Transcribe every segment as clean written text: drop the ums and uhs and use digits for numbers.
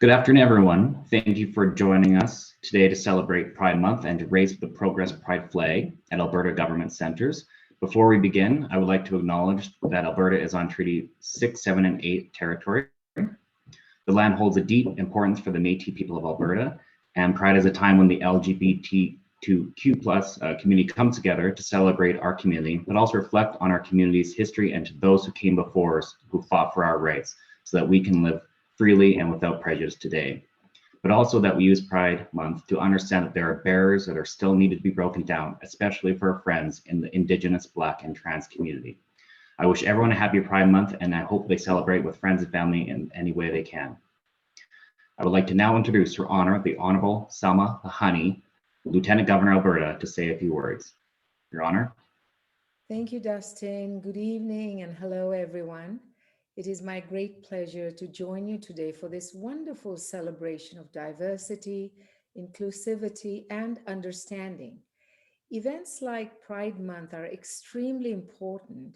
Good afternoon, everyone. Thank you for joining us today to celebrate Pride Month and to raise the Progress Pride flag at Alberta Government Centres. Before we begin, I would like to acknowledge that Alberta is on Treaty 6, 7, and 8 territory. The land holds a deep importance for the Métis people of Alberta, and Pride is a time when the LGBTQ+ community comes together to celebrate our community, but also reflect on our community's history and to those who came before us who fought for our rights so that we can live freely and without prejudice today. But also that we use Pride Month to understand that there are barriers that are still needed to be broken down, especially for our friends in the Indigenous, Black, and trans community. I wish everyone a happy Pride Month, and I hope they celebrate with friends and family in any way they can. I would like to now introduce Her Honor, the Honorable Salma Lahani, Lieutenant Governor Alberta, to say a few words. Your Honor. Thank you, Dustin. Good evening and hello, everyone. It is my great pleasure to join you today for this wonderful celebration of diversity, inclusivity, and understanding. Events like Pride Month are extremely important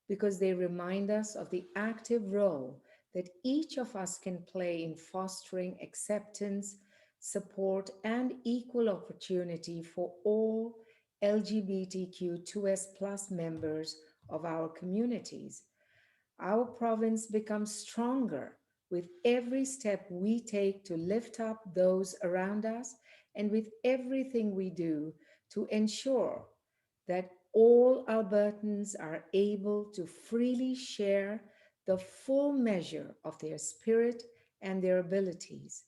because they remind us of the active role that each of us can play in fostering acceptance, support, and equal opportunity for all LGBTQ2S+ members of our communities. Our province becomes stronger with every step we take to lift up those around us and with everything we do to ensure that all Albertans are able to freely share the full measure of their spirit and their abilities.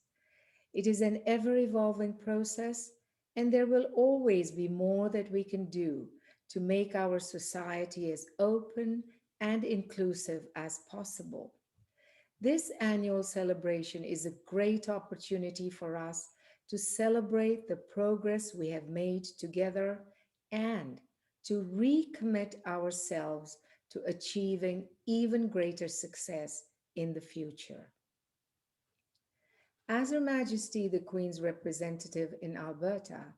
It is an ever evolving process, and there will always be more that we can do to make our society as open and inclusive as possible. This annual celebration is a great opportunity for us to celebrate the progress we have made together and to recommit ourselves to achieving even greater success in the future. As Her Majesty the Queen's representative in Alberta,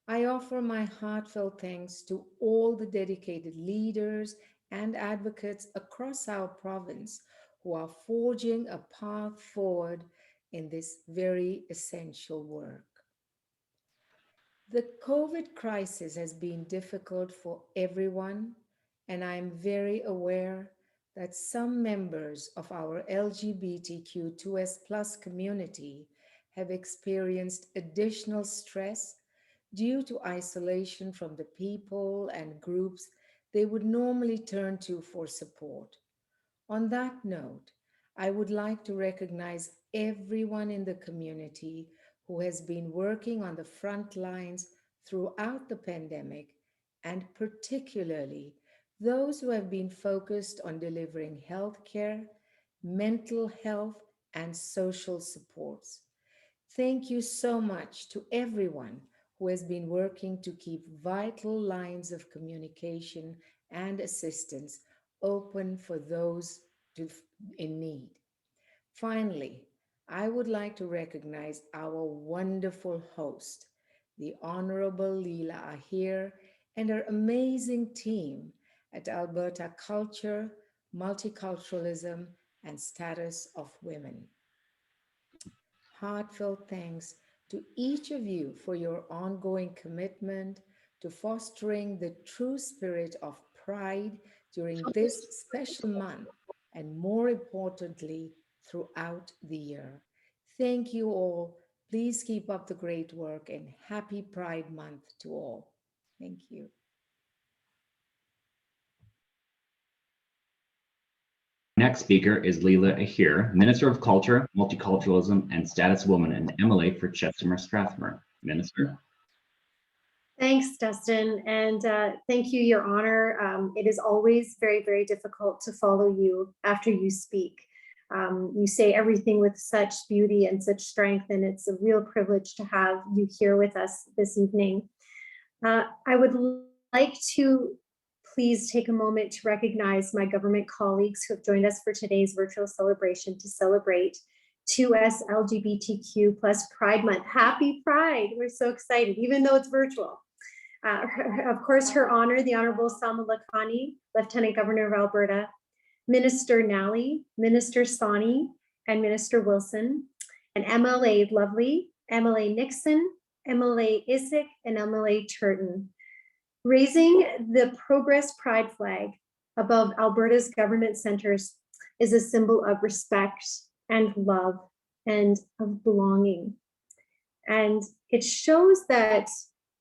I offer my heartfelt thanks to all the dedicated leaders and advocates across our province who are forging a path forward in this very essential work. The COVID crisis has been difficult for everyone, and I am very aware that some members of our LGBTQ2S+ community have experienced additional stress due to isolation from the people and groups they would normally turn to for support. On that note, I would like to recognize everyone in the community who has been working on the front lines throughout the pandemic, and particularly those who have been focused on delivering healthcare, mental health, and social supports. Thank you so much to everyone who has been working to keep vital lines of communication and assistance open for those in need. Finally, I would like to recognize our wonderful host, the Honorable Leela Ahir, and her amazing team at Alberta Culture, Multiculturalism, and Status of Women. Heartfelt thanks to each of you for your ongoing commitment to fostering the true spirit of pride during this special month and, more importantly, throughout the year. Thank you all. Please keep up the great work and happy Pride Month to all. Thank you. Next speaker is Leela Ahir, Minister of Culture, Multiculturalism, and Status Woman and MLA for Chestermere Strathmore. Minister. Thanks, Dustin, and thank you, Your Honor. It is always very, very difficult to follow you after you speak. You say everything with such beauty and such strength, and it's a real privilege to have you here with us this evening. I would like to please take a moment to recognize my government colleagues who have joined us for today's virtual celebration to celebrate 2S LGBTQ+ Pride Month. Happy Pride! We're so excited, even though it's virtual. Of course, Her Honor, the Honorable Salma Lakhani, Lieutenant Governor of Alberta, Minister Nally, Minister Sani, and Minister Wilson, and MLA Lovely, MLA Nixon, MLA Isick, and MLA Turton. Raising the Progress Pride flag above Alberta's government centers is a symbol of respect and love and of belonging. And it shows that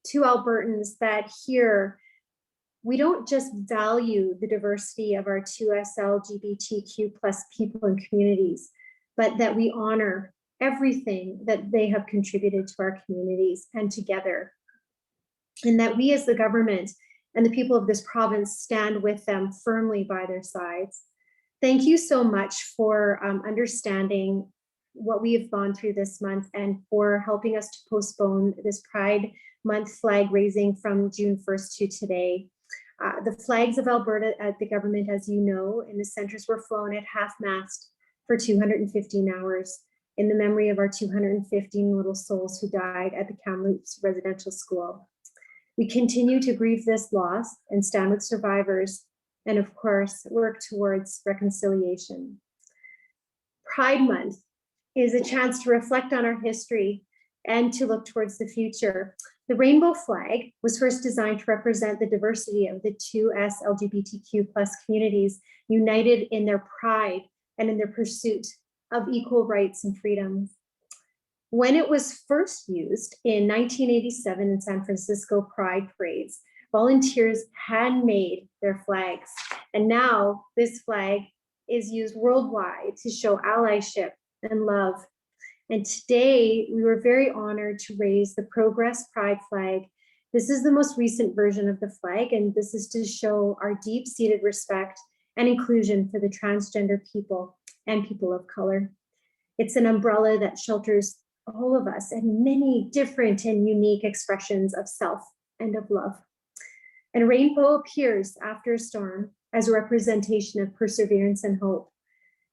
to Albertans that here, we don't just value the diversity of our 2S LGBTQ+ people and communities, but that we honor everything that they have contributed to our communities and together. And that we as the government and the people of this province stand with them firmly by their sides. Thank you so much for understanding what we have gone through this month and for helping us to postpone this Pride Month flag raising from June 1st to today. The flags of Alberta at the government, as you know, in the centers were flown at half-mast for 215 hours in the memory of our 215 little souls who died at the Kamloops Residential School. We continue to grieve this loss and stand with survivors and, of course, work towards reconciliation. Pride Month is a chance to reflect on our history and to look towards the future. The rainbow flag was first designed to represent the diversity of the 2S LGBTQ+ communities united in their pride and in their pursuit of equal rights and freedoms. When it was first used in 1987 in San Francisco Pride parades, volunteers handmade their flags. And now this flag is used worldwide to show allyship and love. And today we were very honored to raise the Progress Pride flag. This is the most recent version of the flag, and this is to show our deep-seated respect and inclusion for the transgender people and people of color. It's an umbrella that shelters all of us and many different and unique expressions of self and of love. And rainbow appears after a storm as a representation of perseverance and hope.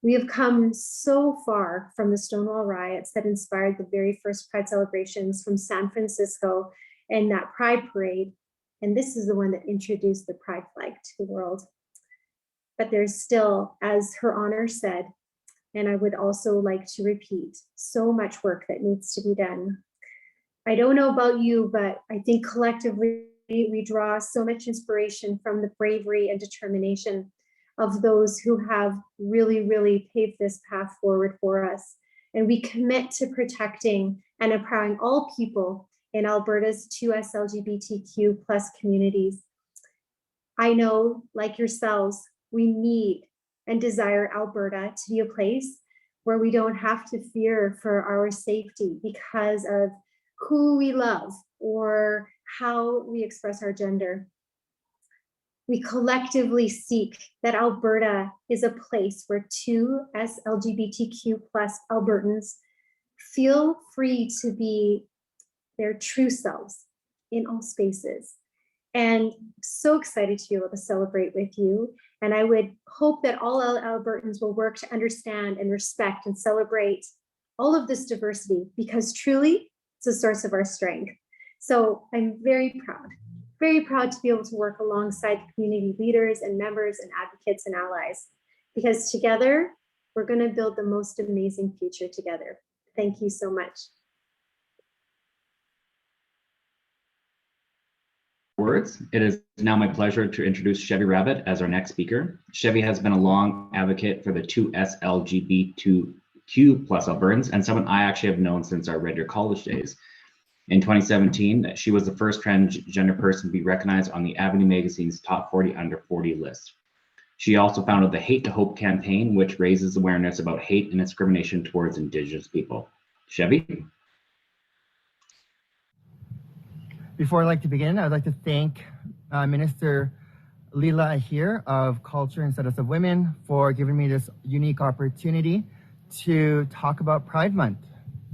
We have come so far from the Stonewall riots that inspired the very first Pride celebrations from San Francisco and that Pride parade. And this is the one that introduced the Pride flag to the world. But there's still, as Her Honor said, and I would also like to repeat, so much work that needs to be done. I don't know about you, but I think collectively we draw so much inspiration from the bravery and determination of those who have really, really paved this path forward for us. And we commit to protecting and empowering all people in Alberta's 2S LGBTQ+ communities. I know, like yourselves, we need and desire Alberta to be a place where we don't have to fear for our safety because of who we love or how we express our gender. We collectively seek that Alberta is a place where 2S LGBTQ+ Albertans feel free to be their true selves in all spaces. And so excited to be able to celebrate with you. And I would hope that all Albertans will work to understand and respect and celebrate all of this diversity, because truly it's a source of our strength. So I'm very proud to be able to work alongside the community leaders and members and advocates and allies, because together we're going to build the most amazing future together. Thank you so much. Words. It is now my pleasure to introduce Chevy Rabbit as our next speaker. Chevy has been a long advocate for the 2S LGBTQ+ Albertans, and someone I actually have known since our Red Deer College days. In 2017, she was the first transgender person to be recognized on the Avenue Magazine's Top 40 Under 40 list. She also founded the Hate to Hope campaign, which raises awareness about hate and discrimination towards Indigenous people. Chevy? Before I'd like to begin, I'd like to thank Minister Leela Aheer of Culture and Status of Women for giving me this unique opportunity to talk about Pride Month.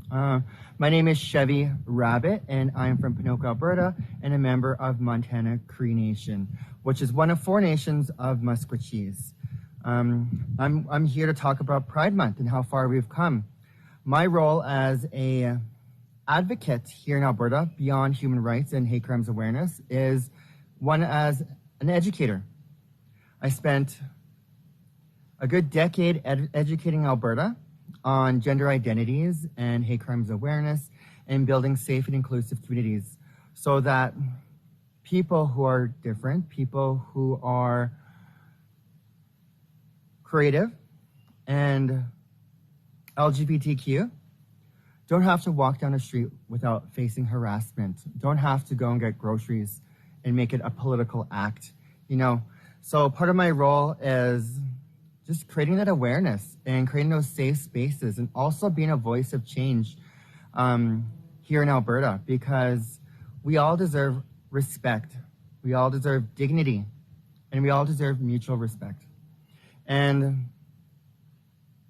My name is Chevy Rabbit, and I'm from Pinoka, Alberta, and a member of Montana Cree Nation, which is one of 4 nations of Musqueam. I'm here to talk about Pride Month and how far we've come. My role as a advocate here in Alberta beyond human rights and hate crimes awareness is one as an educator. I spent a good decade educating Alberta on gender identities and hate crimes awareness and building safe and inclusive communities so that people who are different, people who are creative and LGBTQ don't have to walk down the street without facing harassment, don't have to go and get groceries and make it a political act, So part of my role is just creating that awareness and creating those safe spaces and also being a voice of change here in Alberta, because we all deserve respect, we all deserve dignity, and we all deserve mutual respect. And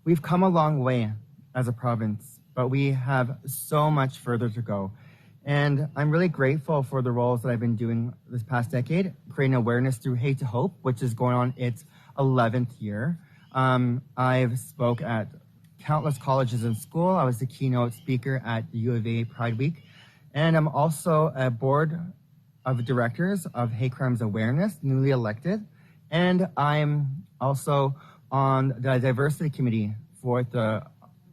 we've come a long way as a province, but we have so much further to go. And I'm really grateful for the roles that I've been doing this past decade, creating awareness through Hate to Hope, which is going on its 11th year. I've spoke at countless colleges and school. I was the keynote speaker at the U of A Pride Week. And I'm also a board of directors of Hate Crimes Awareness, newly elected. And I'm also on the diversity committee for the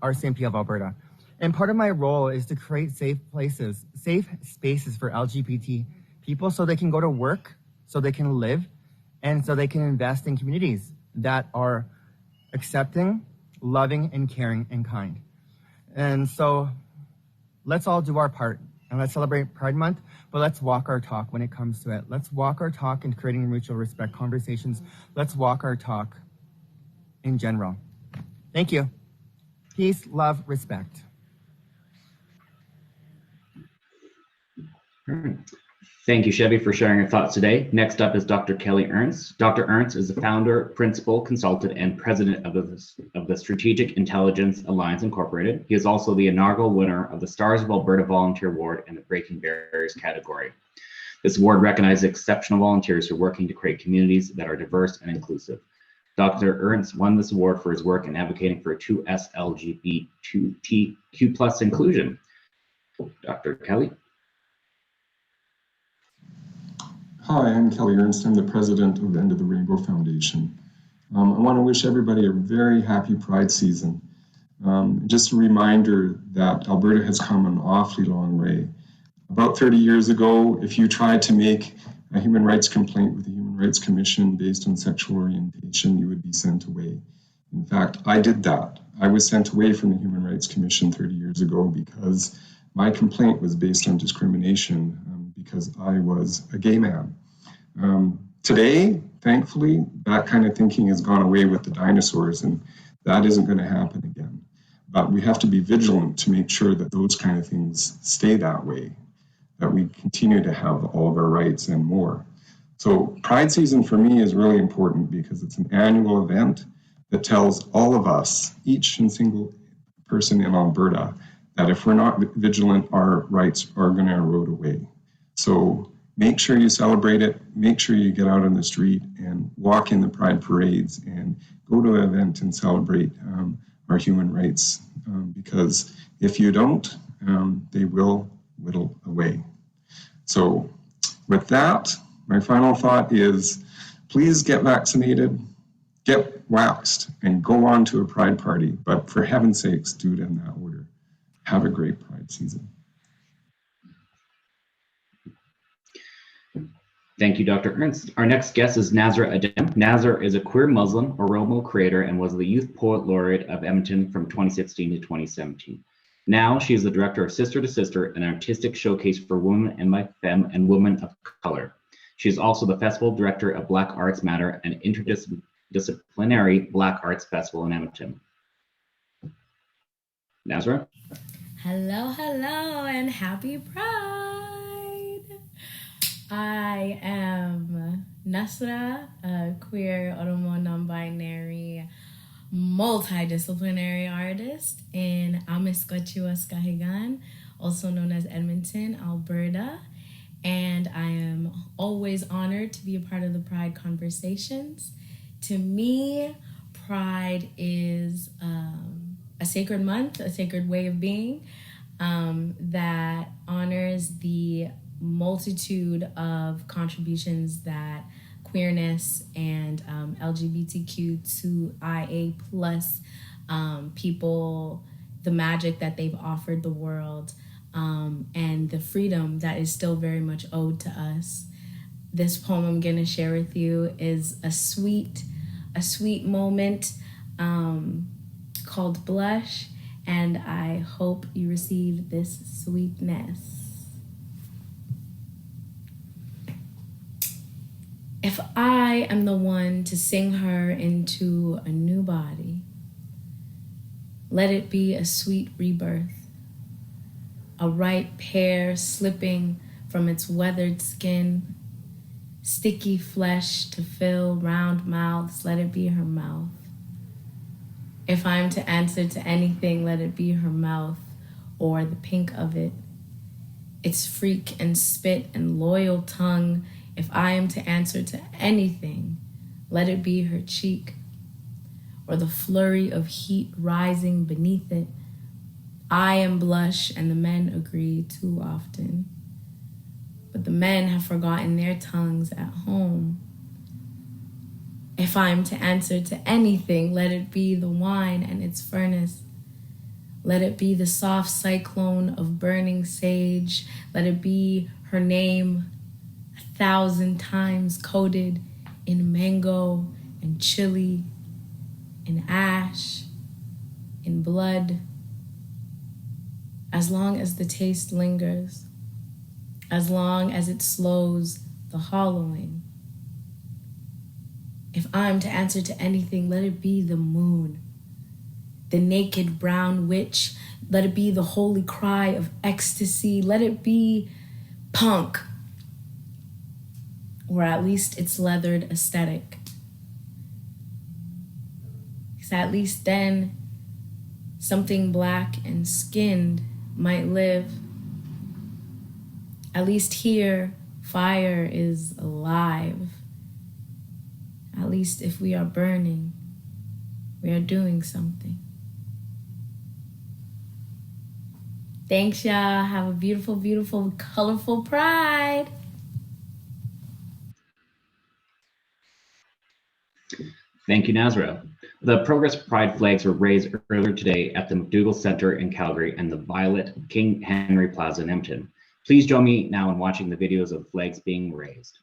RCMP of Alberta. And part of my role is to create safe spaces for LGBT people so they can go to work, so they can live, and so they can invest in communities that are accepting, loving, and caring and kind. And so let's all do our part and let's celebrate Pride Month, but let's walk our talk when it comes to it. Let's walk our talk in creating mutual respect conversations. Let's walk our talk in general. Thank you. Peace, love, respect. All right. Thank you, Chevy, for sharing your thoughts today. Next up is Dr. Kelly Ernst. Dr. Ernst is the founder, principal, consultant, and president of the Strategic Intelligence Alliance Incorporated. He is also the inaugural winner of the Stars of Alberta Volunteer Award in the Breaking Barriers category. This award recognizes exceptional volunteers who are working to create communities that are diverse and inclusive. Dr. Ernst won this award for his work in advocating for 2S LGBTQ+ inclusion. Dr. Kelly. Hi, I'm Kelly Ernst. I'm the president of End of the Rainbow Foundation. I want to wish everybody a very happy Pride season. Just a reminder that Alberta has come an awfully long way. About 30 years ago, if you tried to make a human rights complaint with the Human Rights Commission based on sexual orientation, you would be sent away. In fact, I did that. I was sent away from the Human Rights Commission 30 years ago because my complaint was based on discrimination because I was a gay man. Today, thankfully, that kind of thinking has gone away with the dinosaurs, and that isn't going to happen again. But we have to be vigilant to make sure that those kind of things stay that way, that we continue to have all of our rights and more. So Pride season for me is really important because it's an annual event that tells all of us, each and single person in Alberta, that if we're not vigilant, our rights are going to erode away. So make sure you celebrate it, make sure you get out on the street and walk in the Pride parades and go to an event and celebrate our human rights, because if you don't, they will whittle away. So with that, my final thought is please get vaccinated, get waxed, and go on to a Pride party, but for heaven's sakes, do it in that order. Have a great Pride season. Thank you, Dr. Ernst. Our next guest is Nazra Adem. Nazra is a queer Muslim Oromo creator and was the Youth Poet Laureate of Edmonton from 2016 to 2017. Now she is the director of Sister to Sister, an artistic showcase for women and by femme and women of color. She is also the festival director of Black Arts Matter, an interdisciplinary Black Arts Festival in Edmonton. Nazra? Hello, and happy Pride! I am Nasra, a queer Oromo non-binary multidisciplinary artist in Amiskwaciwâskahigan, also known as Edmonton, Alberta. And I am always honored to be a part of the Pride conversations. To me, Pride is a sacred month, a sacred way of being that honors the multitude of contributions that queerness and LGBTQ2IA plus people, the magic that they've offered the world, and the freedom that is still very much owed to us. This poem I'm going to share with you is a sweet moment called Blush, and I hope you receive this sweetness. If I am the one to sing her into a new body, let it be a sweet rebirth, a ripe pear slipping from its weathered skin, sticky flesh to fill round mouths, let it be her mouth. If I'm to answer to anything, let it be her mouth or the pink of it, its freak and spit and loyal tongue. If I am to answer to anything, let it be her cheek or the flurry of heat rising beneath it. I am blush, and the men agree too often. But the men have forgotten their tongues at home. If I am to answer to anything, let it be the wine and its furnace. Let it be the soft cyclone of burning sage. Let it be her name 1,000 times coated in mango and chili, in ash, in blood. As long as the taste lingers, as long as it slows the hollowing. If I'm to answer to anything, let it be the moon, the naked brown witch. Let it be the holy cry of ecstasy. Let it be punk, or at least its leathered aesthetic. Because at least then, something black and skinned might live. At least here, fire is alive. At least if we are burning, we are doing something. Thanks, y'all. Have a beautiful, beautiful, colorful Pride. Thank you, Nazra. The Progress Pride flags were raised earlier today at the McDougall Center in Calgary and the Violet King Henry Plaza in Edmonton. Please join me now in watching the videos of the flags being raised.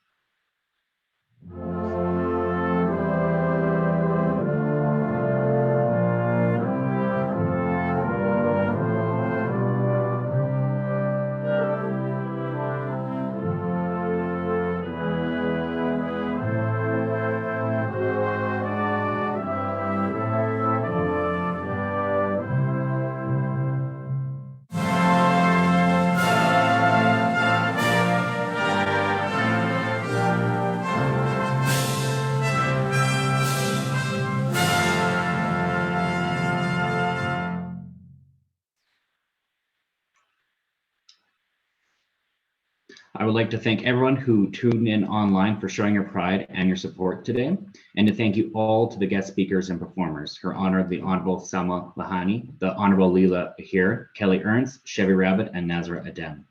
I would like to thank everyone who tuned in online for showing your pride and your support today, and to thank you all to the guest speakers and performers. Her Honor, the Honorable Salma Lahani, the Honorable Leela Ahir, Kelly Ernst, Chevy Rabbit, and Nazra Adem.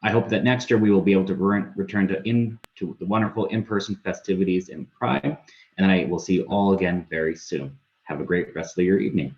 I hope that next year we will be able to return to the wonderful in-person festivities in Pride, and I will see you all again very soon. Have a great rest of your evening.